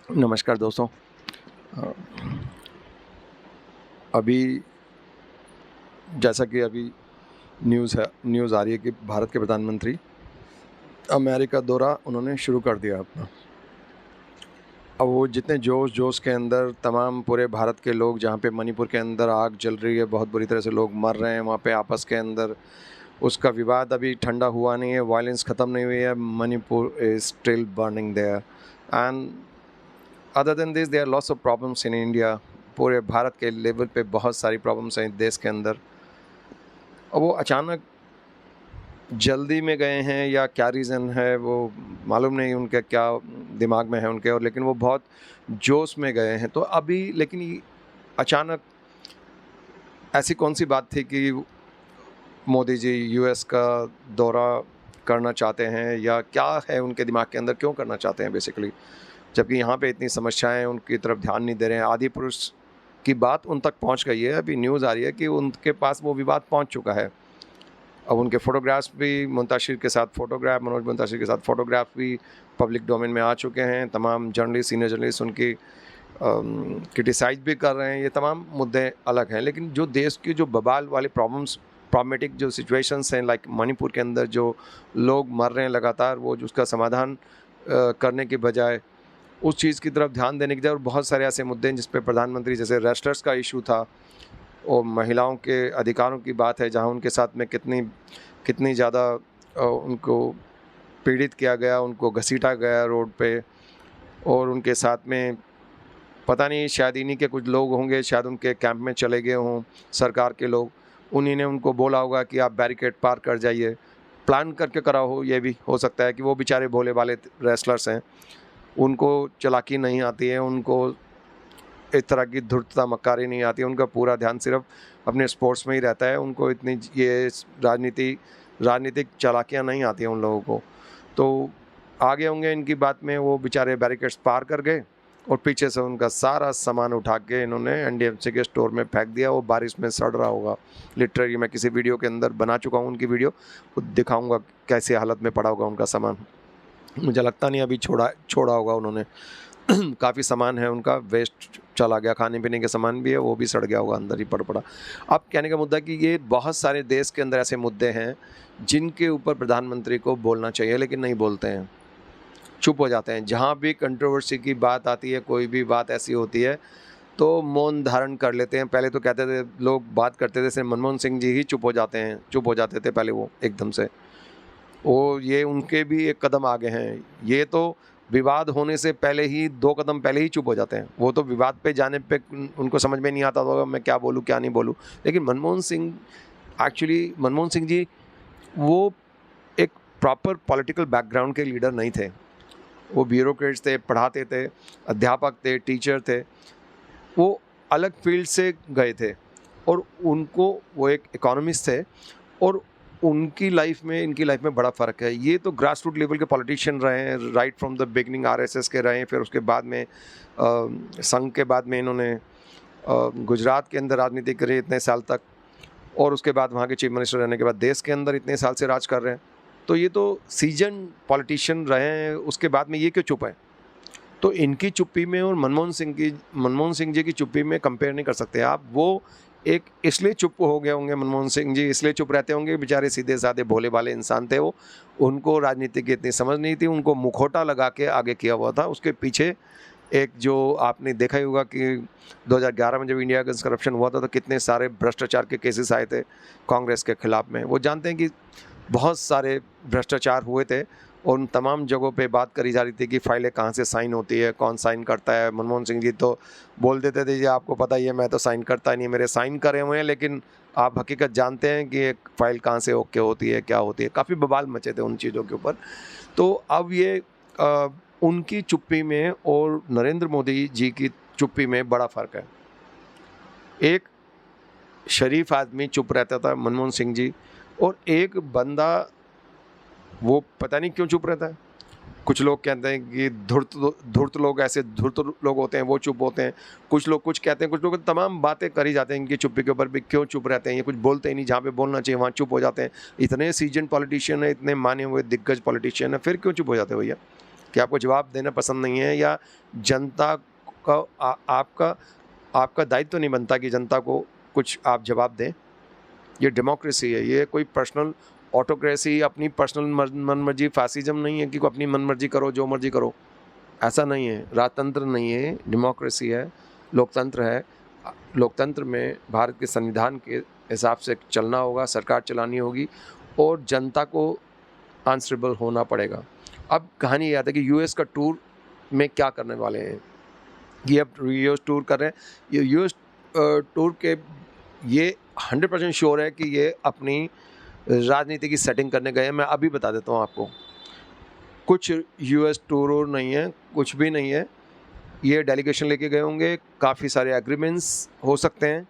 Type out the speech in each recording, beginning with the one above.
नमस्कार दोस्तों। अ, अभी जैसा कि अभी न्यूज़ आ रही है कि भारत के प्रधानमंत्री अमेरिका दौरा उन्होंने शुरू कर दिया अपना। अब वो जितने जोश के अंदर तमाम पूरे भारत के लोग, जहाँ पे मणिपुर के अंदर आग जल रही है, बहुत बुरी तरह से लोग मर रहे हैं, वहाँ पे आपस के अंदर उसका विवाद अभी ठंडा हुआ नहीं है, वायलेंस ख़त्म नहीं हुई है, Manipur is still burning there and other than this there are lots of problems in India. पूरे भारत के लेवल पे बहुत सारी प्रॉब्लम्स हैं देश के अंदर। और वो अचानक जल्दी में गए हैं या क्या रीज़न है वो मालूम नहीं, उनके क्या दिमाग में है उनके, और लेकिन वो बहुत जोश में गए हैं। तो अभी लेकिन अचानक ऐसी कौन सी बात थी कि मोदी जी यूएस का दौरा करना चाहते हैं, या क्या है उनके दिमाग के अंदर, क्यों करना चाहते हैं बेसिकली, जबकि यहाँ पे इतनी समस्याएं उनकी तरफ ध्यान नहीं दे रहे हैं। आदि पुरुष की बात उन तक पहुँच गई है, अभी न्यूज़ आ रही है कि उनके पास वो विवाद पहुँच चुका है। अब उनके फ़ोटोग्राफ्स भी मनोज मुंताशिर के साथ फ़ोटोग्राफ भी पब्लिक डोमेन में आ चुके हैं। तमाम जर्नलिस्ट, सीनियर जर्नलिस्ट उनकी क्रिटिसाइज़ भी कर रहे हैं। ये तमाम मुद्दे अलग हैं, लेकिन जो देश की जो बवाल वाले प्रॉब्लमेटिक जो सिचुएशंस हैं, लाइक मणिपुर के अंदर जो लोग मर रहे हैं लगातार, वो जो उसका समाधान करने के बजाय उस चीज़ की तरफ ध्यान देने की बजाय, और बहुत सारे ऐसे मुद्दे हैं जिस पे प्रधानमंत्री, जैसे रेस्टर्स का इशू था, और महिलाओं के अधिकारों की बात है, जहाँ उनके साथ में कितनी कितनी ज़्यादा उनको पीड़ित किया गया, उनको घसीटा गया रोड पे, और उनके साथ में पता नहीं शायद इन्हीं के कुछ लोग होंगे, शायद उनके कैंप में चले गए हों सरकार के लोग, उन्हीं ने उनको बोला होगा कि आप बैरिकेड पार कर जाइए, प्लान करके करा हो। ये भी हो सकता है कि वो बेचारे भोले भाले रेसलर्स हैं, उनको चालाकी नहीं आती है, उनको इस तरह की धूर्तता मक्कारी नहीं आती है, उनका पूरा ध्यान सिर्फ अपने स्पोर्ट्स में ही रहता है। उनको इतनी ये राजनीतिक चालाकियाँ नहीं आती हैं उन लोगों को। तो आगे होंगे इनकी बात में, वो बेचारे बैरिकेड्स पार कर गए, और पीछे से उनका सारा सामान उठा के इन्होंने एनडीएफसी के स्टोर में फेंक दिया। वो बारिश में सड़ रहा होगा लिटरली। मैं किसी वीडियो के अंदर बना चुका हूँ उनकी वीडियो, वो दिखाऊंगा कैसे हालत में पड़ा होगा उनका सामान। मुझे लगता नहीं अभी छोड़ा होगा उन्होंने। काफ़ी सामान है उनका वेस्ट चला गया, खाने पीने के सामान भी है, वो भी सड़ गया होगा, अंदर ही पड़ा। अब कहने का मुद्दा कि ये बहुत सारे देश के अंदर ऐसे मुद्दे हैं जिनके ऊपर प्रधानमंत्री को बोलना चाहिए, लेकिन नहीं बोलते हैं, चुप हो जाते हैं। जहाँ भी कंट्रोवर्सी की बात आती है, कोई भी बात ऐसी होती है, तो मौन धारण कर लेते हैं। पहले तो कहते थे लोग, बात करते थे, जैसे मनमोहन सिंह जी ही चुप हो जाते थे पहले वो एकदम से। वो ये उनके भी एक कदम आगे हैं। ये तो विवाद होने से पहले ही 2 कदम पहले ही चुप हो जाते हैं। वो तो विवाद पे जाने पे उनको समझ में नहीं आता होगा मैं क्या बोलूँ क्या नहीं बोलूँ। लेकिन मनमोहन सिंह जी वो एक प्रॉपर पॉलिटिकल बैकग्राउंड के लीडर नहीं थे। वो ब्यूरोक्रेट्स थे, पढ़ाते थे, अध्यापक थे, टीचर थे। वो अलग फील्ड से गए थे, और उनको वो एक इकोनॉमिस्ट थे, और उनकी लाइफ में इनकी लाइफ में बड़ा फ़र्क है। ये तो ग्रास रूट लेवल के पॉलिटिशियन रहे हैं, right from the beginning RSS के रहे हैं, फिर उसके बाद में संघ के बाद में इन्होंने गुजरात के अंदर राजनीति करी इतने साल तक, और उसके बाद वहाँ के चीफ मिनिस्टर रहने के बाद देश के अंदर इतने साल से राज कर रहे हैं। तो ये तो सीजन पॉलिटिशियन रहे हैं, उसके बाद में ये क्यों चुप है? तो इनकी चुप्पी में और मनमोहन सिंह जी की चुप्पी में कंपेयर नहीं कर सकते आप। वो एक इसलिए चुप हो गए होंगे, मनमोहन सिंह जी इसलिए चुप रहते होंगे, बेचारे सीधे साधे भोले भाले इंसान थे वो। उनको राजनीति की इतनी समझ नहीं थी, उनको मुखौटा लगा के आगे किया हुआ था। उसके पीछे एक जो आपने देखा ही होगा कि 2011 में जब इंडिया अगेंस्ट करप्शन हुआ था, तो कितने सारे भ्रष्टाचार के केसेस आए थे कांग्रेस के खिलाफ में। वो जानते हैं कि बहुत सारे भ्रष्टाचार हुए थे, और उन तमाम जगहों पे बात करी जा रही थी कि फाइलें कहाँ से साइन होती है, कौन साइन करता है। मनमोहन सिंह जी तो बोल देते थे, जी आपको पता ही है मैं तो साइन करता ही नहीं, मेरे साइन करे हुए हैं, लेकिन आप हकीकत जानते हैं कि एक फ़ाइल कहाँ से ओके होती है, क्या होती है। काफ़ी बवाल मचे थे उन चीज़ों के ऊपर। तो अब ये उनकी चुप्पी में और नरेंद्र मोदी जी की चुप्पी में बड़ा फ़र्क है। एक शरीफ आदमी चुप रहता था, मनमोहन सिंह जी, और एक बंदा वो पता नहीं क्यों चुप रहता है। कुछ लोग कहते हैं कि धूर्त लोग, ऐसे धूर्त लोग होते हैं, वो चुप होते हैं। कुछ लोग कुछ कहते हैं, कुछ लोग तमाम बातें करी जाते हैं इनकी चुप्पी के ऊपर भी, क्यों चुप रहते हैं, ये कुछ बोलते ही नहीं, जहाँ पे बोलना चाहिए वहाँ चुप हो जाते हैं। इतने सीजन पॉलिटिशियन है, इतने माने हुए दिग्गज पॉलिटिशियन है, फिर क्यों चुप हो जाते हैं भैया? कि आपको जवाब देना पसंद नहीं है, या जनता का आपका दायित्व नहीं बनता कि जनता को कुछ आप जवाब दें। ये डेमोक्रेसी है, ये कोई पर्सनल ऑटोक्रेसी, अपनी पर्सनल मनमर्जी फासिज्म नहीं है कि अपनी मनमर्जी करो, जो मर्जी करो, ऐसा नहीं है। राजतंत्र नहीं है, डेमोक्रेसी है, लोकतंत्र है। लोकतंत्र में भारत के संविधान के हिसाब से चलना होगा, सरकार चलानी होगी और जनता को आंसरेबल होना पड़ेगा। अब कहानी ये आता है कि यूएस का टूर में क्या करने वाले हैं। ये अब यूएस टूर कर रहे हैं। ये यूएस टूर के ये 100% श्योर है कि ये अपनी राजनीति की सेटिंग करने गए हैं। मैं अभी बता देता हूँ आपको, कुछ यूएस टूर नहीं है, कुछ भी नहीं है। ये डेलीगेशन लेके गए होंगे, काफ़ी सारे एग्रीमेंट्स हो सकते हैं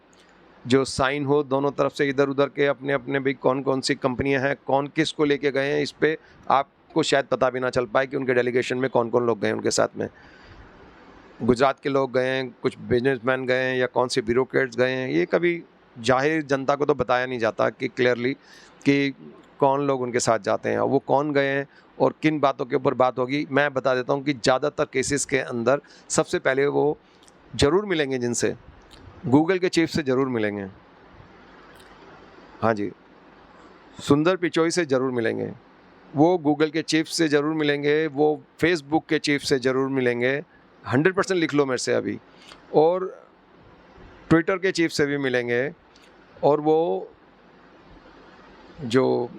जो साइन हो दोनों तरफ से, इधर उधर के अपने अपने भी कौन कौन सी कंपनियां हैं, कौन किस को लेके गए हैं, इस पे आपको शायद पता भी ना चल पाए कि उनके डेलीगेशन में कौन कौन लोग गए उनके साथ में। गुजरात के लोग गए हैं, कुछ बिजनेसमैन गए हैं, या कौन से ब्यूरोक्रेट्स गए हैं, ये कभी जाहिर जनता को तो बताया नहीं जाता कि क्लियरली कि कौन लोग उनके साथ जाते हैं, वो कौन गए हैं और किन बातों के ऊपर बात होगी। मैं बता देता हूँ कि ज़्यादातर केसेस के अंदर सबसे पहले वो ज़रूर मिलेंगे जिनसे, गूगल के चीफ से ज़रूर मिलेंगे, हाँ जी, सुंदर पिचोई से ज़रूर मिलेंगे, वो गूगल के चीफ से ज़रूर मिलेंगे, वो फेसबुक के चीफ से ज़रूर मिलेंगे, 100% लिख लो मेरे से अभी, और ट्विटर के चीफ से भी मिलेंगे, और वो जो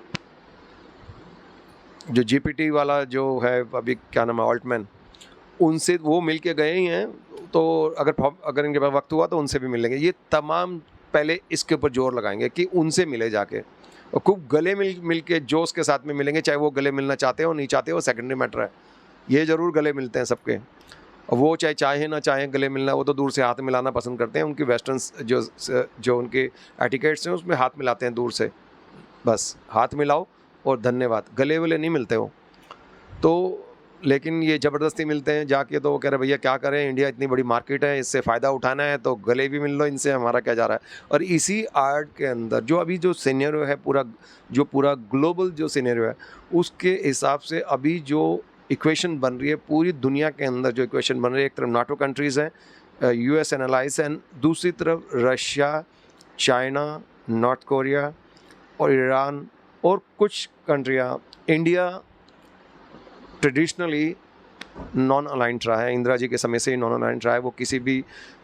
जीपीटी वाला जो है अभी क्या नाम है, ऑल्टमैन, उनसे वो मिल के गए ही हैं। तो अगर इनके पास वक्त हुआ तो उनसे भी मिलेंगे। ये तमाम पहले इसके ऊपर जोर लगाएंगे कि उनसे मिले जाके, और खूब गले मिल के जोश के साथ में मिलेंगे। चाहे वो गले मिलना चाहते हो नहीं चाहते हो, सेकेंडरी मैटर है, ये ज़रूर गले मिलते हैं सबके। वो चाहे ना चाहे गले मिलना, वो तो दूर से हाथ मिलाना पसंद करते हैं। उनकी वेस्टर्न जो उनके एटिकेट्स हैं उसमें हाथ मिलाते हैं दूर से, बस हाथ मिलाओ और धन्यवाद, गले वले नहीं मिलते हो। तो लेकिन ये ज़बरदस्ती मिलते हैं जाके, तो वो कह रहे भैया क्या करें, इंडिया इतनी बड़ी मार्केट है, इससे फ़ायदा उठाना है तो गले भी मिल लो इनसे, हमारा क्या जा रहा है। और इसी आर्ट के अंदर जो अभी जो सिनेरियो है, पूरा ग्लोबल जो सिनेरियो है, उसके हिसाब से अभी जो इक्वेशन बन रही है पूरी दुनिया के अंदर, जो इक्वेशन बन रही है, एक तरफ नाटो कंट्रीज़ हैं, यूएस एंड अलाइज, एंड दूसरी तरफ रशिया, चाइना, नॉर्थ कोरिया और ईरान और कुछ कंट्रियाँ। इंडिया ट्रेडिशनली नॉन अलाइंड रहा है, इंदिरा जी के समय से ही नॉन अलाइंड रहा है। वो किसी भी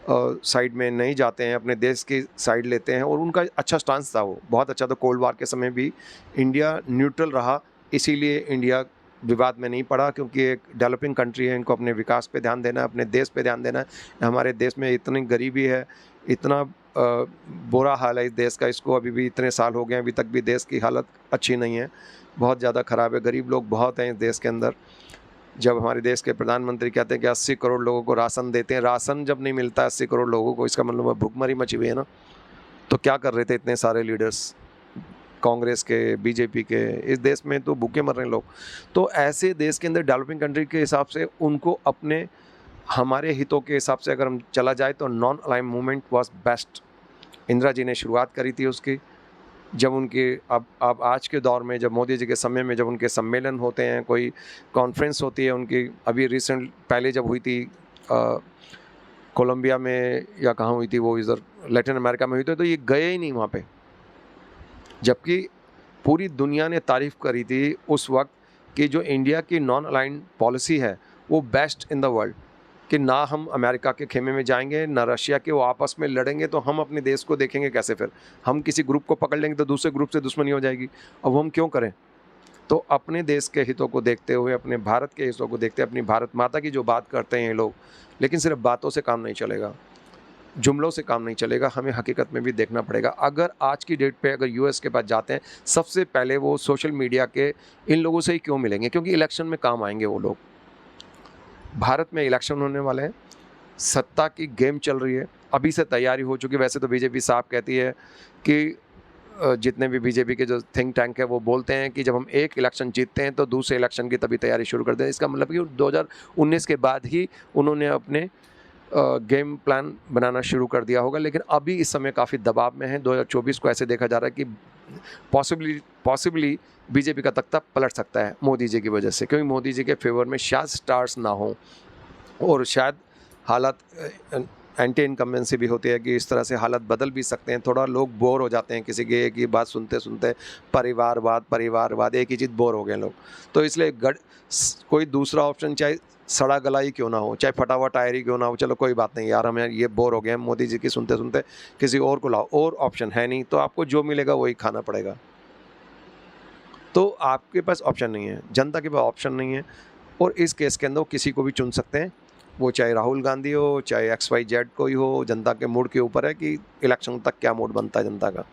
साइड में नहीं जाते हैं, अपने देश की साइड लेते हैं, और उनका अच्छा स्टांस था, वो बहुत अच्छा था। कोल्ड वार के समय भी इंडिया न्यूट्रल रहा, इसीलिए इंडिया विवाद में नहीं पड़ा, क्योंकि एक डेवलपिंग कंट्री है, इनको अपने विकास पे ध्यान देना है, अपने देश पे ध्यान देना है। हमारे देश में इतनी गरीबी है, इतना बुरा हाल है इस देश का, इसको अभी भी इतने साल हो गए अभी तक भी देश की हालत अच्छी नहीं है, बहुत ज़्यादा ख़राब है। गरीब लोग बहुत हैं इस देश के अंदर। जब हमारे देश के प्रधानमंत्री कहते हैं कि 80 करोड़ लोगों को राशन देते हैं, राशन जब नहीं मिलता 80 करोड़ लोगों को, इसका मतलब भुखमरी मची हुई है ना। तो क्या कर रहे थे इतने सारे लीडर्स कांग्रेस के, बीजेपी के, इस देश में तो भूखे मर रहे हैं लोग। तो ऐसे देश के अंदर डेवलपिंग कंट्री के हिसाब से उनको अपने हमारे हितों के हिसाब से अगर हम चला जाए तो non align movement was best. Indira ji ने शुरुआत करी थी उसकी, जब उनके अब आज के दौर में, जब मोदी जी के समय में, जब उनके सम्मेलन होते हैं, कोई कॉन्फ्रेंस होती है उनकी, अभी रिसेंट पहले जब हुई थी कोलंबिया में या कहाँ हुई थी, वो इधर लैटिन अमेरिका में हुई थी, तो ये गए ही नहीं वहाँ पे, जबकि पूरी दुनिया ने तारीफ़ करी थी उस वक्त कि जो इंडिया की नॉन अलाइंड पॉलिसी है वो बेस्ट इन द वर्ल्ड, कि ना हम अमेरिका के खेमे में जाएंगे, ना रशिया के, वो आपस में लड़ेंगे तो हम अपने देश को देखेंगे कैसे। फिर हम किसी ग्रुप को पकड़ लेंगे तो दूसरे ग्रुप से दुश्मनी हो जाएगी, अब हम क्यों करें। तो अपने देश के हितों को देखते हुए, अपने भारत के हितों को देखते, अपनी भारत माता की जो बात करते हैं ये लोग, लेकिन सिर्फ बातों से काम नहीं चलेगा, जुमलों से काम नहीं चलेगा, हमें हकीकत में भी देखना पड़ेगा। अगर आज की डेट पे अगर यूएस के पास जाते हैं, सबसे पहले वो सोशल मीडिया के इन लोगों से ही क्यों मिलेंगे, क्योंकि इलेक्शन में काम आएंगे वो लोग। भारत में इलेक्शन होने वाले हैं, सत्ता की गेम चल रही है, अभी से तैयारी हो चुकी है। वैसे तो बीजेपी साहब कहती है कि जितने भी बीजेपी के जो थिंक टैंक है वो बोलते हैं कि जब हम एक इलेक्शन जीतते हैं तो दूसरे इलेक्शन की तभी तैयारी शुरू कर दें। इसका मतलब कि 2019 के बाद ही उन्होंने अपने गेम प्लान बनाना शुरू कर दिया होगा, लेकिन अभी इस समय काफ़ी दबाव में है। 2024 को ऐसे देखा जा रहा है कि पॉसिबली बीजेपी का तख्ता पलट सकता है मोदी जी की वजह से, क्योंकि मोदी जी के फेवर में शायद स्टार्स ना हो और शायद हालात एंटी इनकम्बेंसी भी होती है कि इस तरह से हालत बदल भी सकते हैं। थोड़ा लोग बोर हो जाते हैं किसी की एक ही बात सुनते सुनते, परिवारवाद एक ही चीज़, बोर हो गए लोग। तो इसलिए कोई दूसरा ऑप्शन, चाहे सड़ा गला ही क्यों ना हो, चाहे फटा हुआ टायर ही क्यों ना हो, चलो कोई बात नहीं यार, हमें ये बोर हो गए हैं मोदी जी की सुनते सुनते, किसी और को लाओ। और ऑप्शन है नहीं, तो आपको जो मिलेगा वही खाना पड़ेगा। तो आपके पास ऑप्शन नहीं है, जनता के पास ऑप्शन नहीं है। और इस केस के अंदर वो किसी को भी चुन सकते हैं, वो चाहे राहुल गांधी हो, चाहे XYZ कोई हो। जनता के मूड के ऊपर है कि इलेक्शन तक क्या मूड बनता है जनता का।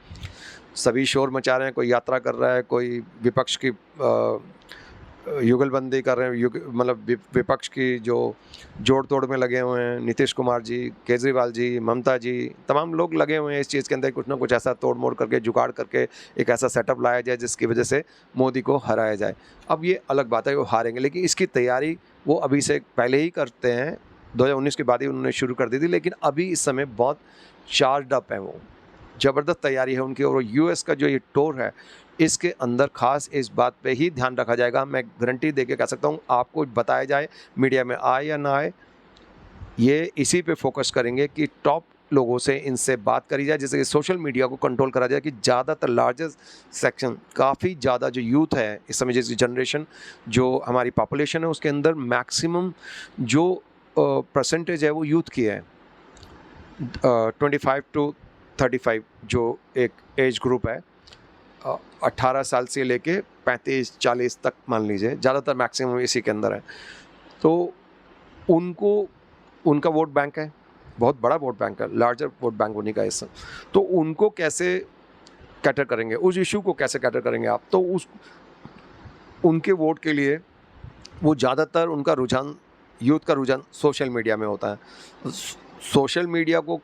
सभी शोर मचा रहे हैं, कोई यात्रा कर रहा है, कोई विपक्ष की युगलबंदी कर रहे हैं, मतलब विपक्ष की जो जोड़ तोड़ में लगे हुए हैं। नीतीश कुमार जी, केजरीवाल जी, ममता जी, तमाम लोग लगे हुए हैं इस चीज़ के अंदर, कुछ ना कुछ ऐसा तोड़ मोड़ करके, जुगाड़ करके एक ऐसा सेटअप लाया जाए जिसकी वजह से मोदी को हराया जाए। अब ये अलग बात है वो हारेंगे, लेकिन इसकी तैयारी वो अभी से पहले ही करते हैं। 2019 के बाद ही उन्होंने शुरू कर दी थी, लेकिन अभी इस समय बहुत चार्ज अप है, वो ज़बरदस्त तैयारी है उनकी। और US का जो ये टूर है, इसके अंदर खास इस बात पे ही ध्यान रखा जाएगा। मैं गारंटी देके कह सकता हूँ, आपको बताया जाए मीडिया में आए या ना आए, ये इसी पे फोकस करेंगे कि टॉप लोगों से इनसे बात करी जाए, जैसे कि सोशल मीडिया को कंट्रोल करा जाए, कि ज़्यादातर लार्जेस्ट सेक्शन, काफ़ी ज़्यादा जो यूथ है इस समय, जैसी जनरेशन जो हमारी पॉपुलेशन है, उसके अंदर मैक्सिमम जो परसेंटेज है वो यूथ की है। 25 to 35 जो एक एज ग्रुप है, 18 साल से लेके 35-40 तक मान लीजिए, ज़्यादातर मैक्सिमम इसी के अंदर है। तो उनका वोट बैंक है, बहुत बड़ा वोट बैंक है, लार्जर वोट बैंक उन्हीं का हिस्सा। तो उनको कैसे कैटर करेंगे, उस इशू को कैसे कैटर करेंगे आप? तो उनके वोट के लिए वो ज़्यादातर उनका रुझान, यूथ का रुझान सोशल मीडिया में होता है। सोशल मीडिया को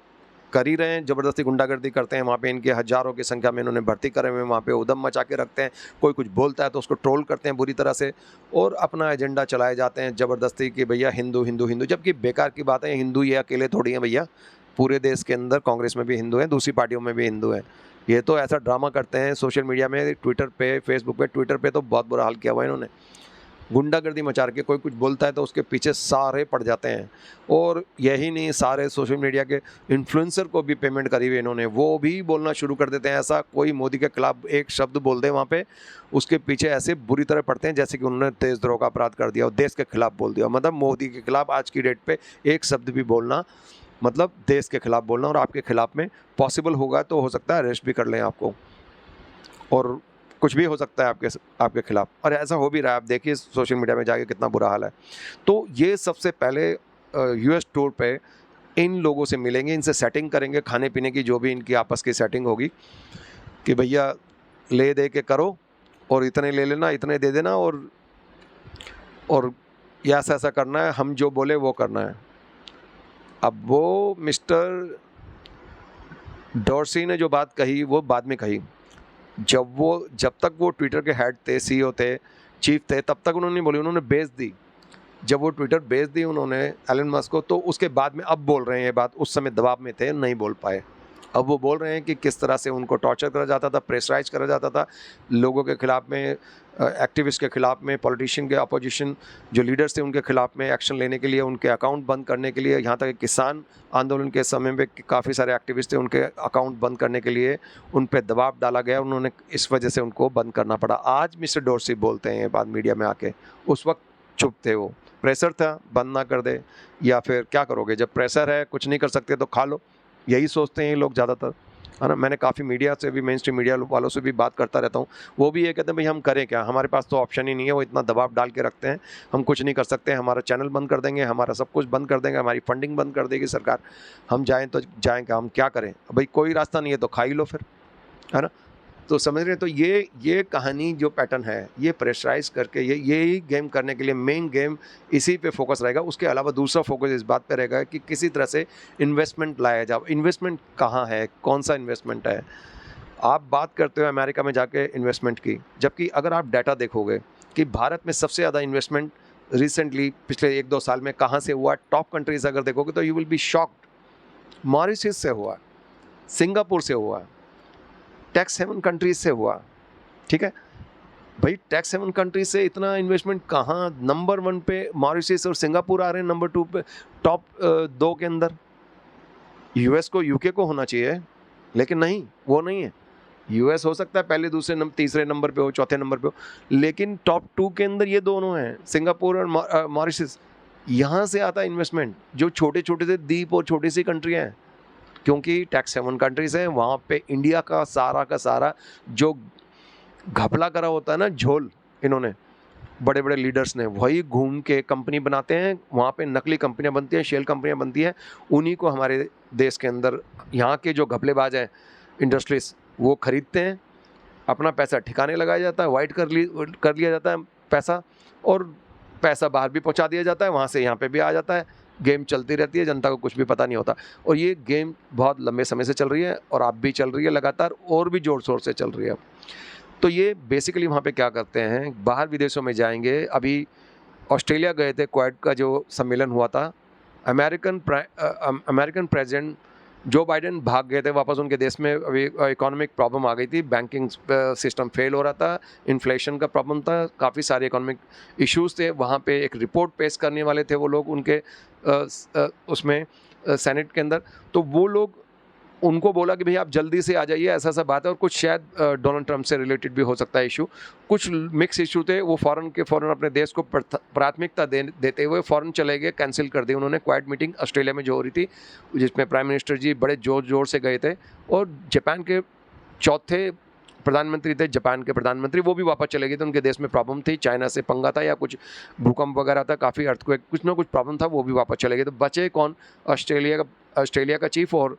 कर ही रहे हैं, ज़बरदस्ती गुंडागर्दी करते हैं वहाँ पे। इनके हज़ारों की संख्या में इन्होंने भर्ती करे हुए, वहाँ पे उधम मचा के रखते हैं। कोई कुछ बोलता है तो उसको ट्रोल करते हैं बुरी तरह से, और अपना एजेंडा चलाए जाते हैं ज़बरदस्ती कि भैया हिंदू हिंदू हिंदू, जबकि बेकार की बात है। हिंदू ये अकेले थोड़ी हैं भैया, पूरे देश के अंदर कांग्रेस में भी हिंदू हैं, दूसरी पार्टियों में भी हिंदू हैं। ये तो ऐसा ड्रामा करते हैं सोशल मीडिया में, ट्विटर पे, फेसबुक पे। ट्विटर पे तो बहुत बुरा हाल किया हुआ है इन्होंने, गुंडागर्दी मचा के कोई कुछ बोलता है तो उसके पीछे सारे पड़ जाते हैं। और यही नहीं, सारे सोशल मीडिया के इन्फ्लुएंसर को भी पेमेंट करी हुई इन्होंने, वो भी बोलना शुरू कर देते हैं ऐसा। कोई मोदी के खिलाफ एक शब्द बोल दे वहाँ पे, उसके पीछे ऐसे बुरी तरह पड़ते हैं जैसे कि उन्होंने देशद्रोह का अपराध कर दिया और देश के खिलाफ बोल दिया। मतलब मोदी के खिलाफ आज की डेट पे एक शब्द भी बोलना मतलब देश के खिलाफ बोलना, और आपके खिलाफ में पॉसिबल होगा तो हो सकता है अरेस्ट भी कर लें आपको, और कुछ भी हो सकता है आपके खिलाफ। और ऐसा हो भी रहा है, आप देखिए सोशल मीडिया में जाके कितना बुरा हाल है। तो ये सबसे पहले US टूर पे इन लोगों से मिलेंगे, इनसे सेटिंग करेंगे, खाने पीने की जो भी इनकी आपस की सेटिंग होगी कि भैया ले दे के करो, और इतने ले लेना, इतने दे देना, और ऐसा ऐसा करना है, हम जो बोले वो करना है। अब वो मिस्टर डॉर्सी ने जो बात कही वो बाद में कही, जब तक वो ट्विटर के हेड थे, CEO थे, चीफ थे, तब तक उन्होंने बोली, उन्होंने बेच दी। जब वो ट्विटर बेच दी उन्होंने एलन मस्क को, तो उसके बाद में अब बोल रहे हैं ये बात। उस समय दबाव में थे, नहीं बोल पाए। अब वो बोल रहे हैं कि किस तरह से उनको टॉर्चर करा जाता था, प्रेशराइज करा जाता था, लोगों के खिलाफ में, एक्टिविस्ट के खिलाफ में, पॉलिटिशियन के, अपोजिशन जो लीडर्स थे उनके खिलाफ में एक्शन लेने के लिए, उनके अकाउंट बंद करने के लिए, यहाँ तक किसान आंदोलन के समय में काफ़ी सारे एक्टिविस्ट थे, उनके अकाउंट बंद करने के लिए उन पर दबाव डाला गया, उन्होंने इस वजह से उनको बंद करना पड़ा। आज मिस्टर डॉर्सी बोलते हैं ये बात मीडिया में आके, उस वक्त चुप थे वो, प्रेशर था बंद ना कर दे, या फिर क्या करोगे, जब प्रेशर है कुछ नहीं कर सकते तो खा लो, यही सोचते हैं ये लोग ज़्यादातर, है ना। मैंने काफ़ी मीडिया से भी, मेन स्ट्रीम मीडिया वालों से भी बात करता रहता हूँ, वो भी ये कहते हैं भाई हम करें क्या, हमारे पास तो ऑप्शन ही नहीं है। वो इतना दबाव डाल के रखते हैं, हम कुछ नहीं कर सकते, हमारा चैनल बंद कर देंगे, हमारा सब कुछ बंद कर देंगे, हमारी फंडिंग बंद कर देगी सरकार, हम जाएँ तो जाएँ क्या, हम क्या करें भाई, कोई रास्ता नहीं है तो खा ही लो फिर, है ना। तो समझ रहे हैं। तो ये कहानी जो पैटर्न है, ये प्रेशराइज करके यही गेम करने के लिए मेन गेम इसी पे फोकस रहेगा। उसके अलावा दूसरा फोकस इस बात पे रहेगा कि किसी तरह से इन्वेस्टमेंट लाया जाए। इन्वेस्टमेंट कहाँ है, कौन सा इन्वेस्टमेंट है? आप बात करते हो अमेरिका में जाके इन्वेस्टमेंट की, जबकि अगर आप डाटा देखोगे कि भारत में सबसे ज़्यादा इन्वेस्टमेंट रिसेंटली पिछले 1-2 साल में कहाँ से हुआ, टॉप कंट्रीज अगर देखोगे तो you will be shocked. Mauritius से हुआ, सिंगापुर से हुआ, टैक्स हेवन कंट्रीज से हुआ, ठीक है भाई। टैक्स हेवन कंट्रीज से इतना इन्वेस्टमेंट कहाँ, नंबर 1 पे मॉरिशस और सिंगापुर आ रहे हैं, नंबर 2 पे, टॉप 2 के अंदर यूएस को, यूके को होना चाहिए, लेकिन नहीं, वो नहीं है। यूएस हो सकता है पहले, दूसरे नंबर, तीसरे नंबर पे हो, चौथे नंबर पे हो, लेकिन टॉप 2 के अंदर ये दोनों हैं, सिंगापुर और मॉरिशस। यहाँ से आता है इन्वेस्टमेंट, जो छोटे छोटे से द्वीप और छोटी सी कंट्रियाँ हैं, क्योंकि टैक्स हेवन कंट्रीज हैं। वहाँ पे इंडिया का सारा जो घपला करा होता है ना, झोल, इन्होंने बड़े बड़े लीडर्स ने वही घूम के कंपनी बनाते हैं, वहाँ पे नकली कंपनियाँ बनती हैं, शेल कंपनियाँ बनती हैं, उन्हीं को हमारे देश के अंदर यहाँ के जो घपलेबाज हैं इंडस्ट्रीज, वो खरीदते हैं, अपना पैसा ठिकाने लगाया जाता है, वाइट कर लिया जाता है पैसा, और पैसा बाहर भी पहुँचा दिया जाता है, वहाँ से यहाँ पे भी आ जाता है। गेम चलती रहती है, जनता को कुछ भी पता नहीं होता। और ये गेम बहुत लंबे समय से चल रही है, और अब भी चल रही है लगातार, और भी ज़ोर शोर से चल रही है। तो ये बेसिकली वहाँ पे क्या करते हैं, बाहर विदेशों में जाएंगे। अभी ऑस्ट्रेलिया गए थे, क्वाड का जो सम्मेलन हुआ था, अमेरिकन प्रेसिडेंट जो बाइडेन भाग गए थे वापस उनके देश में। अभी इकोनॉमिक प्रॉब्लम आ गई थी, बैंकिंग सिस्टम फेल हो रहा था, इन्फ्लेशन का प्रॉब्लम था, काफ़ी सारे इकोनॉमिक इश्यूज थे। वहाँ पे एक रिपोर्ट पेश करने वाले थे वो लोग, उनके उसमें सेनेट के अंदर। तो वो लोग, उनको बोला कि भाई आप जल्दी से आ जाइए, ऐसा बात है। और कुछ शायद डोनाल्ड ट्रंप से रिलेटेड भी हो सकता है इशू, कुछ मिक्स इशू थे। वो फ़ौरन अपने देश को प्राथमिकता देते हुए फ़ौरन चले गए, कैंसिल कर दी उन्होंने। क्वाड मीटिंग ऑस्ट्रेलिया में जो हो रही थी, जिसमें प्राइम मिनिस्टर जी बड़े जोर से गए थे, और जापान के चौथे प्रधानमंत्री थे, जापान के प्रधानमंत्री, वो भी वापस चले गए थे। उनके देश में प्रॉब्लम थी, चाइना से पंगा था या कुछ भूकंप वगैरह था, काफ़ी अर्थक्वेक, कुछ ना कुछ प्रॉब्लम था, वो भी वापस चले गए। तो बचे कौन, ऑस्ट्रेलिया का चीफ और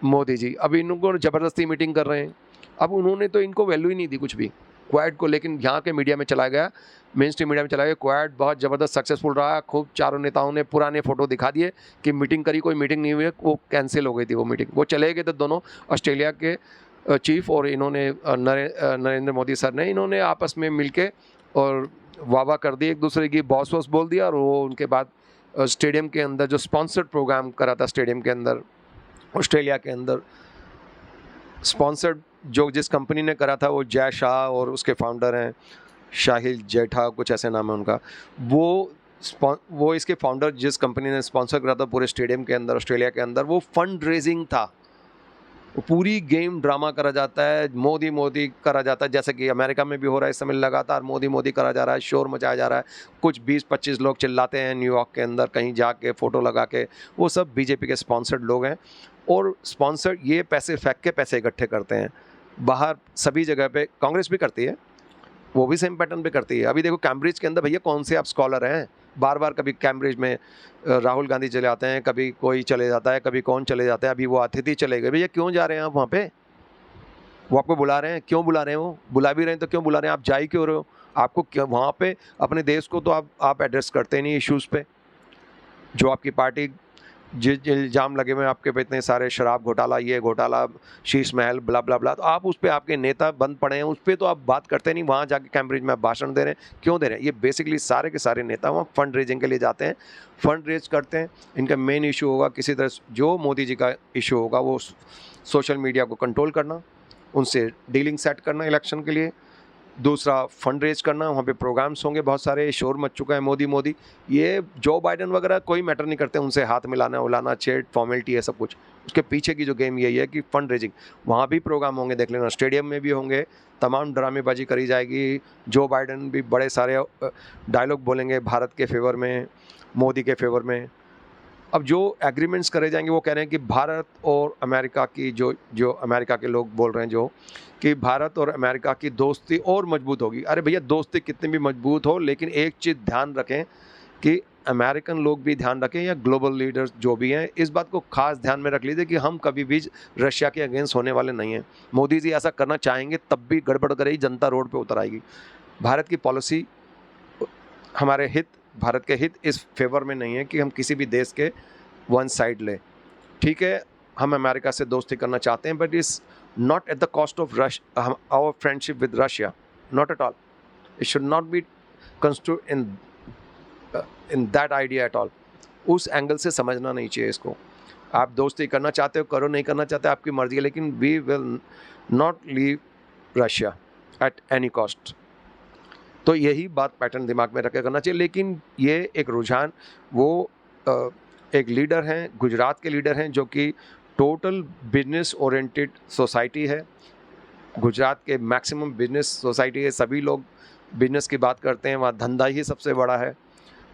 मोदी जी। अब इनको ज़बरदस्ती मीटिंग कर रहे हैं। अब उन्होंने तो इनको वैल्यू ही नहीं दी कुछ भी, क्वाड को, लेकिन यहाँ के मीडिया में चला गया, मेन स्ट्रीम मीडिया में चला गया, क्वाड बहुत ज़बरदस्त सक्सेसफुल रहा। खूब चारों नेताओं ने पुराने फ़ोटो दिखा दिए कि मीटिंग करी, कोई मीटिंग नहीं हुई, वो कैंसिल हो गई थी वो मीटिंग। वो चले गए थे दोनों, ऑस्ट्रेलिया के चीफ और इन्होंने नरेंद्र मोदी सर ने, इन्होंने आपस में मिलके और वाह कर दी एक दूसरे की, बॉस बोल दिया। और वो उनके बाद स्टेडियम के अंदर जो स्पॉन्सर्ड प्रोग्राम करा था, स्टेडियम के अंदर ऑस्ट्रेलिया के अंदर स्पॉन्सर्ड जो जिस कंपनी ने करा था, वो जय शाह और उसके फाउंडर हैं शाहिल जेठा, कुछ ऐसे नाम है उनका। वो इसके फाउंडर, जिस कंपनी ने स्पॉन्सर करा था पूरे स्टेडियम के अंदर ऑस्ट्रेलिया के अंदर, वो फंड रेजिंग था। वो पूरी गेम ड्रामा करा जाता है, मोदी करा जाता है, जैसे कि अमेरिका में भी हो रहा है इस समय, लगातार मोदी करा जा रहा है, शोर मचाया जा रहा है। कुछ 20-25 लोग चिल्लाते हैं न्यूयॉर्क के अंदर कहीं जाके फ़ोटो लगा के, वो सब बीजेपी के स्पॉन्सर्ड लोग हैं। और स्पॉन्सर्ड ये पैसे फेंक के पैसे इकट्ठे करते हैं बाहर, सभी जगह पे कांग्रेस भी करती है, वो भी सेम पैटर्न पे करती है। अभी देखो कैम्ब्रिज के अंदर, भैया कौन से आप स्कॉलर हैं, बार कभी कैम्ब्रिज में राहुल गांधी चले आते हैं, कभी कोई चले जाता है, कभी कौन चले जाता है। अभी वो अतिथि चले गए, भैया क्यों जा रहे हैं आप वहाँ पे, वो आपको बुला रहे हैं, क्यों बुला रहे हैं, वो बुला भी रहे हैं तो क्यों बुला रहे हैं, आप जा ही क्यों रहे हो। आपको क्यों वहाँ पे, अपने देश को तो आप एड्रेस करते नहीं इश्यूज़ पे। जो आपकी पार्टी जिस इल्ज़ाम लगे हुए हैं आपके पे, इतने सारे शराब घोटाला, ये घोटाला, शीश महल, ब्ला ब्ला ब्ला, तो आप उस पर, आपके नेता बंद पड़े हैं उस पर, तो आप बात करते नहीं। वहाँ जाके कैम्ब्रिज में आप भाषण दे रहे हैं, क्यों दे रहे हैं। ये बेसिकली सारे के सारे नेता वहाँ फंड रेजिंग के लिए जाते हैं, फंड रेज करते हैं। इनका मेन इशू होगा किसी तरह, जो मोदी जी का इशू होगा वो सोशल मीडिया को कंट्रोल करना, उनसे डीलिंग सेट करना इलेक्शन के लिए। दूसरा फंड रेज करना, वहाँ पे प्रोग्राम्स होंगे बहुत सारे, शोर मच चुका है मोदी। ये जो बाइडन वगैरह कोई मैटर नहीं करते, उनसे हाथ मिलाना उलाना, चेट फॉर्मेलिटी है सब कुछ। उसके पीछे की जो गेम यही है कि फंड रेजिंग। वहाँ भी प्रोग्राम होंगे, देख लेना, स्टेडियम में भी होंगे, तमाम ड्रामेबाजी करी जाएगी। जो बाइडन भी बड़े सारे डायलॉग बोलेंगे भारत के फेवर में, मोदी के फेवर में। अब जो एग्रीमेंट्स करे जाएंगे, वो कह रहे हैं कि भारत और अमेरिका की, जो अमेरिका के लोग बोल रहे हैं जो, कि भारत और अमेरिका की दोस्ती और मजबूत होगी। अरे भैया दोस्ती कितनी भी मजबूत हो, लेकिन एक चीज़ ध्यान रखें कि अमेरिकन लोग भी ध्यान रखें, या ग्लोबल लीडर्स जो भी हैं, इस बात को खास ध्यान में रख लीजिए कि हम कभी भी रशिया के अगेंस्ट होने वाले नहीं हैं। मोदी जी ऐसा करना चाहेंगे तब भी गड़बड़ करेगी, जनता रोड पर उतर आएगी। भारत की पॉलिसी, हमारे हित, भारत के हित इस फेवर में नहीं है कि हम किसी भी देश के वन साइड ले। ठीक है, हम अमेरिका से दोस्ती करना चाहते हैं, but is not at the cost of our friendship with Russia, not at all. It should not be construed in that idea at all. उस एंगल से समझना नहीं चाहिए इसको। आप दोस्ती करना चाहते हो करो, नहीं करना चाहते आपकी मर्जी है, लेकिन we will not leave Russia at any cost. तो यही बात पैटर्न दिमाग में रख के करना चाहिए। लेकिन ये एक रुझान, वो एक लीडर हैं, गुजरात के लीडर हैं, जो कि टोटल बिजनेस ओरिएंटेड सोसाइटी है। गुजरात के मैक्सिमम बिजनेस सोसाइटी है, सभी लोग बिजनेस की बात करते हैं, वहाँ धंधा ही सबसे बड़ा है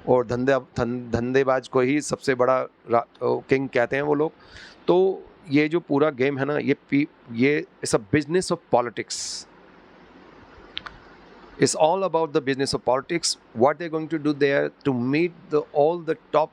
और धंधेबाज को ही सबसे बड़ा किंग कहते हैं वो लोग। तो ये जो पूरा गेम है ना, ये it's a business of politics. It's all about the business of politics. What they're going to do there to meet all the top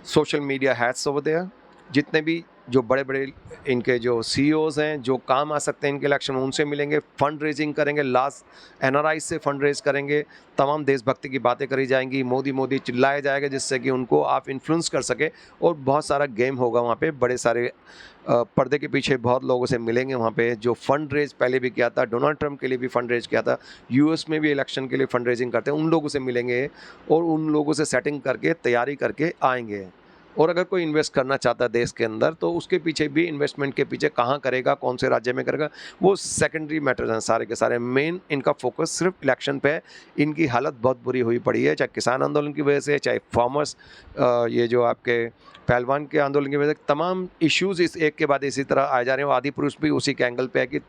social media hats over there. जितने भी जो बड़े बड़े इनके जो CEOs हैं, जो काम आ सकते हैं इनके इलेक्शन में, उनसे मिलेंगे, फंड रेजिंग करेंगे, लास्ट NRI से फंड रेज करेंगे, तमाम देशभक्ति की बातें करी जाएंगी, मोदी मोदी चिल्लाया जाएगा, जिससे कि उनको आप इन्फ्लुएंस कर सके। और बहुत सारा गेम होगा वहाँ पे, बड़े सारे पर्दे के पीछे बहुत लोगों से मिलेंगे वहाँ पे, जो फंड रेज पहले भी किया था, डोनाल्ड ट्रंप के लिए भी फंड रेज किया था, US में भी इलेक्शन के लिए फंड रेजिंग करते हैं, उन लोगों से मिलेंगे और उन लोगों से सेटिंग करके तैयारी करके आएंगे। और अगर कोई इन्वेस्ट करना चाहता है देश के अंदर, तो उसके पीछे भी, इन्वेस्टमेंट के पीछे कहाँ करेगा, कौन से राज्य में करेगा, वो सेकेंडरी मैटर्स हैं सारे के सारे। मेन इनका फोकस सिर्फ इलेक्शन पे है। इनकी हालत बहुत बुरी हुई पड़ी है, चाहे किसान आंदोलन की वजह से, चाहे फार्मर्स, ये जो आपके पहलवान के आंदोलन की वजह से, तमाम इश्यूज़ इस एक के बाद इसी तरह आए जा रहे हैं। आदि पुरुष भी उसी के एंगल पे है कि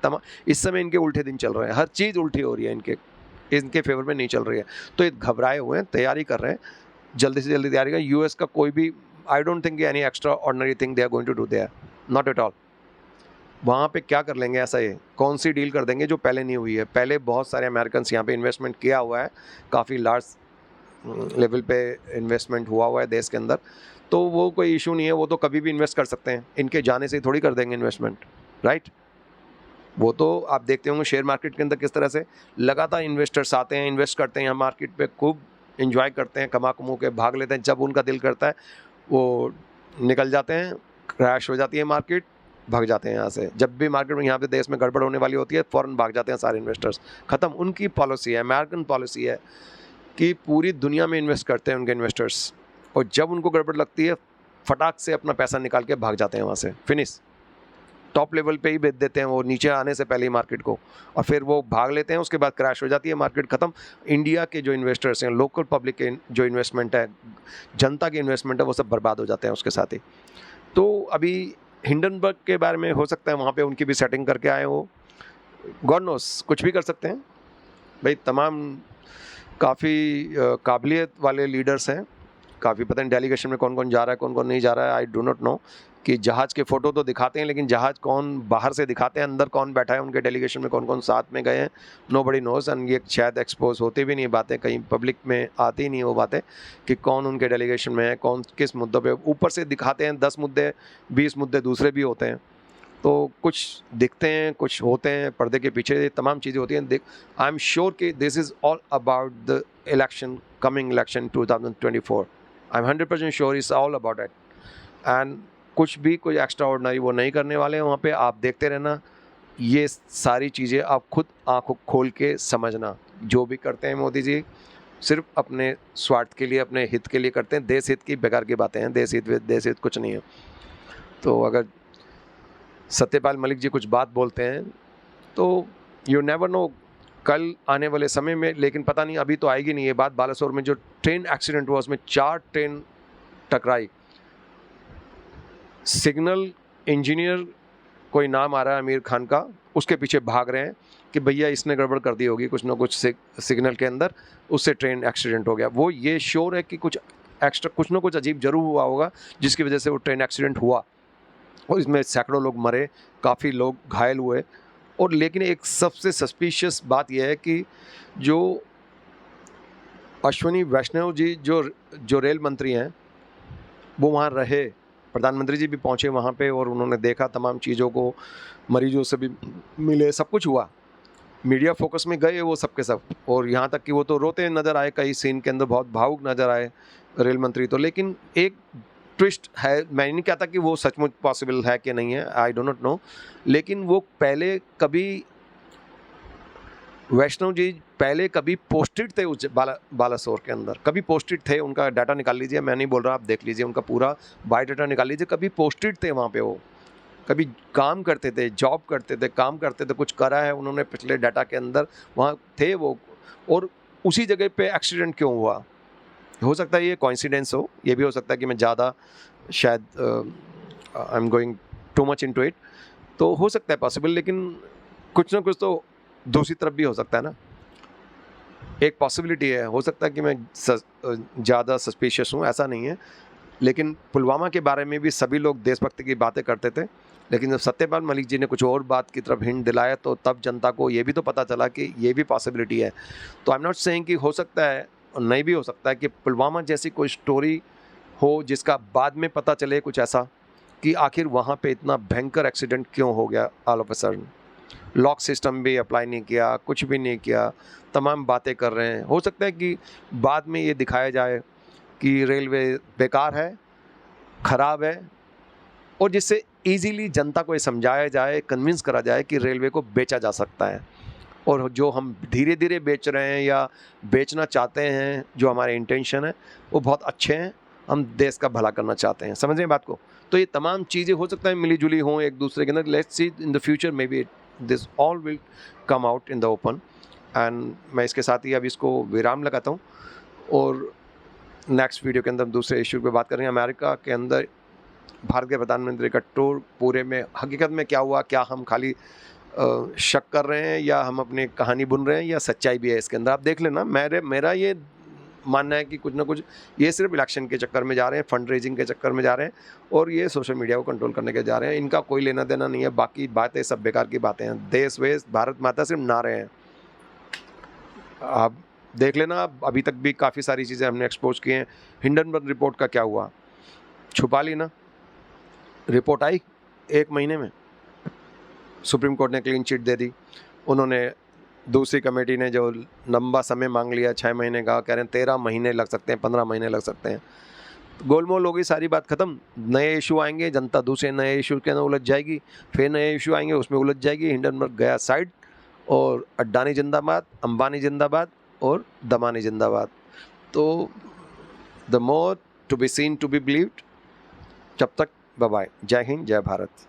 इस समय इनके उल्टे दिन चल रहे हैं, हर चीज़ उल्टी हो रही है, इनके फेवर में नहीं चल रही है। तो ये घबराए हुए हैं, तैयारी कर रहे हैं, जल्दी से जल्दी तैयारी करें। US का कोई भी, I don't think any extraordinary thing they are going to do there, not at all. वहाँ पे क्या कर लेंगे ऐसा, ये कौन सी डील कर देंगे जो पहले नहीं हुई है। पहले बहुत सारे अमेरिकन यहाँ पे इन्वेस्टमेंट किया हुआ है, काफ़ी लार्ज लेवल पे इन्वेस्टमेंट हुआ है देश के अंदर, तो वो कोई इशू नहीं है, वो तो कभी भी इन्वेस्ट कर सकते हैं, इनके जाने से ही थोड़ी कर देंगे इन्वेस्टमेंट, राइट। वो तो आप देखते होंगे शेयर मार्केट के अंदर किस तरह से लगातार इन्वेस्टर्स आते हैं, इन्वेस्ट करते हैं, यहाँ मार्केट पे खूब एंजॉय करते हैं, कमा कमू के भाग लेते हैं, जब उनका दिल करता है वो निकल जाते हैं, क्रैश हो जाती है मार्केट, भाग जाते हैं यहाँ से। जब भी मार्केट में यहाँ पे देश में गड़बड़ होने वाली होती है, फ़ौरन भाग जाते हैं सारे इन्वेस्टर्स, ख़त्म। उनकी पॉलिसी है, अमेरिकन पॉलिसी है कि पूरी दुनिया में इन्वेस्ट करते हैं उनके इन्वेस्टर्स, और जब उनको गड़बड़ लगती है फटाक से अपना पैसा निकाल के भाग जाते हैं वहाँ से, फिनिश। टॉप लेवल पे ही बेच देते हैं वो, नीचे आने से पहले ही मार्केट को, और फिर वो भाग लेते हैं, उसके बाद क्रैश हो जाती है मार्केट, ख़त्म। इंडिया के जो इन्वेस्टर्स हैं, लोकल पब्लिक के जो इन्वेस्टमेंट है, जनता की इन्वेस्टमेंट है, वो सब बर्बाद हो जाते हैं उसके साथ ही। तो अभी हिंडनबर्ग के बारे में हो सकता है वहाँ पे उनकी भी सेटिंग करके आए हो, गॉड नोस, कुछ भी कर सकते हैं भाई। तमाम काफ़ी काबिलियत वाले लीडर्स हैं, काफ़ी पता नहीं डेलीगेशन में कौन कौन जा रहा है, कौन कौन नहीं जा रहा है, आई डू नॉट नो। कि जहाज़ के फ़ोटो तो दिखाते हैं, लेकिन जहाज़ कौन बाहर से दिखाते हैं, अंदर कौन बैठा है उनके डेलीगेशन में, कौन कौन साथ में गए हैं, नो बडी नोज। एंड ये शायद एक्सपोज होती भी नहीं बातें, कहीं पब्लिक में आती ही नहीं वो बातें कि कौन उनके डेलीगेशन में है, कौन किस मुद्दों पे। ऊपर से दिखाते हैं 10 मुद्दे, 20 मुद्दे दूसरे भी होते हैं, तो कुछ दिखते हैं, कुछ होते हैं, पर्दे के पीछे तमाम चीज़ें होती हैं। आई एम श्योर कि this is all about the election, coming election 2024। I am 100% sure is all about it. And कुछ भी कोई एक्स्ट्रा ऑर्डिनरी वो नहीं करने वाले हैं वहाँ पे, आप देखते रहना। ये सारी चीज़ें आप खुद आँखों खोल के समझना। जो भी करते हैं मोदी जी सिर्फ अपने स्वार्थ के लिए, अपने हित के लिए करते हैं। देश हित की बेकार की बातें हैं, देश हित कुछ नहीं है। तो अगर सत्यपाल मलिक जी कुछ बात बोलते हैं तो यू नेवर नो कल आने वाले समय में, लेकिन पता नहीं अभी तो आएगी नहीं ये बात। बालासोर में जो ट्रेन एक्सीडेंट हुआ उसमें 4 ट्रेन टकराई, सिग्नल इंजीनियर कोई नाम आ रहा है आमिर खान का, उसके पीछे भाग रहे हैं कि भैया इसने गड़बड़ कर दी होगी कुछ ना कुछ सिग्नल के अंदर, उससे ट्रेन एक्सीडेंट हो गया। वो ये श्योर है कि कुछ एक्स्ट्रा, कुछ ना कुछ अजीब जरूर हुआ होगा जिसकी वजह से वो ट्रेन एक्सीडेंट हुआ, और इसमें सैकड़ों लोग मरे, काफ़ी लोग घायल हुए। और लेकिन एक सबसे सस्पिशियस बात यह है कि जो अश्विनी वैष्णव जी जो रेल मंत्री हैं वो वहाँ रहे, प्रधानमंत्री जी भी पहुँचे वहाँ पे और उन्होंने देखा तमाम चीज़ों को, मरीजों से भी मिले, सब कुछ हुआ। मीडिया फोकस में गए वो सब के सब, और यहाँ तक कि वो तो रोते नज़र आए, कई सीन के अंदर बहुत भावुक नज़र आए रेल मंत्री तो। लेकिन एक ट्विस्ट है, मैं नहीं कहता कि वो सचमुच पॉसिबल है कि नहीं है, आई डो नॉट नो, लेकिन वो पहले कभी वैष्णव जी पहले कभी पोस्टेड थे उस बालासोर के अंदर, कभी पोस्टेड थे, उनका डाटा निकाल लीजिए, मैं नहीं बोल रहा, आप देख लीजिए, उनका पूरा बायोडाटा निकाल लीजिए, कभी पोस्टेड थे वहाँ पे, वो कभी काम करते थे, जॉब करते थे, काम करते थे, कुछ करा है उन्होंने पिछले डाटा के अंदर, वहाँ थे वो, और उसी जगह पे एक्सीडेंट क्यों हुआ? हो सकता है ये कोइंसिडेंस हो, ये भी हो सकता है कि मैं ज़्यादा शायद I am going too much into it, तो हो सकता है पॉसिबल, लेकिन कुछ ना कुछ तो दूसरी तरफ भी हो सकता है ना। एक पॉसिबिलिटी है, हो सकता है कि मैं ज़्यादा सस्पिशियस हूँ, ऐसा नहीं है, लेकिन पुलवामा के बारे में भी सभी लोग देशभक्ति की बातें करते थे, लेकिन जब सत्यपाल मलिक जी ने कुछ और बात की तरफ हिंट दिलाया तो तब जनता को ये भी तो पता चला कि ये भी पॉसिबिलिटी है। तो आई एम नॉट सेइंग कि हो सकता है और नहीं भी हो सकता है कि पुलवामा जैसी कोई स्टोरी हो जिसका बाद में पता चले कुछ ऐसा कि आखिर वहाँ पे इतना भयंकर एक्सीडेंट क्यों हो गया all of a sudden. Lock system भी अप्लाई नहीं किया, कुछ भी नहीं किया, तमाम बातें कर रहे हैं। हो सकता है कि बाद में ये दिखाया जाए कि रेलवे बेकार है, ख़राब है, और जिससे ईज़िली जनता को ये समझाया जाए, कन्विंस करा जाए कि रेलवे को बेचा जा सकता है, और जो हम धीरे-धीरे बेच रहे हैं या बेचना चाहते हैं, जो हमारे इंटेंशन है, वो बहुत अच्छे हैं, हम देश का भला करना चाहते हैं। समझ रहे हैं बात को? तो ये तमाम चीज़ें हो सकता है मिली-जुली हों एक-दूसरे के अंदर। Let's see in the future may be this all will come out in the open, and मैं इसके साथ ही अब इसको विराम लगाता हूँ, और नेक्स्ट वीडियो के अंदर हम दूसरे इश्यू पे बात करेंगे। अमेरिका के अंदर भारत के प्रधानमंत्री का टूर पूरे में हकीकत में क्या हुआ, क्या हम खाली शक कर रहे हैं या हम अपनी कहानी बुन रहे हैं या सच्चाई भी है इसके अंदर, आप देख लेना। मेरा ये मानना है कि कुछ ना कुछ ये सिर्फ इलेक्शन के चक्कर में जा रहे हैं, फंड रेजिंग के चक्कर में जा रहे हैं, और ये सोशल मीडिया को कंट्रोल करने के जा रहे हैं। इनका कोई लेना देना नहीं है, बाकी बातें सब बेकार की बातें हैं। देश वेश भारत माता सिर्फ नारे हैं, आप देख लेना। अभी तक भी काफ़ी सारी चीज़ें हमने एक्सपोज की हैं। हिंडनबर्ग रिपोर्ट का क्या हुआ, छुपा ली ना, रिपोर्ट आई 1 महीने में, सुप्रीम कोर्ट ने क्लीन चिट दे दी। उन्होंने दूसरी कमेटी ने जो लंबा समय मांग लिया 6 महीने का, कह रहे हैं 13 महीने लग सकते हैं, 15 महीने लग सकते हैं। गोलमोल हो गई सारी बात ख़त्म। नए इशू आएंगे, जनता दूसरे नए इशू के अंदर उलझ जाएगी, फिर नए इशू आएंगे, उसमें उलझ जाएगी। हिंडनबर्ग गया साइड, और अड्डानी जिंदाबाद, अंबानी जिंदाबाद, और दमानी जिंदाबाद। तो the more to be seen to be believed. जब तक बाय बाय, जय हिंद, जय भारत।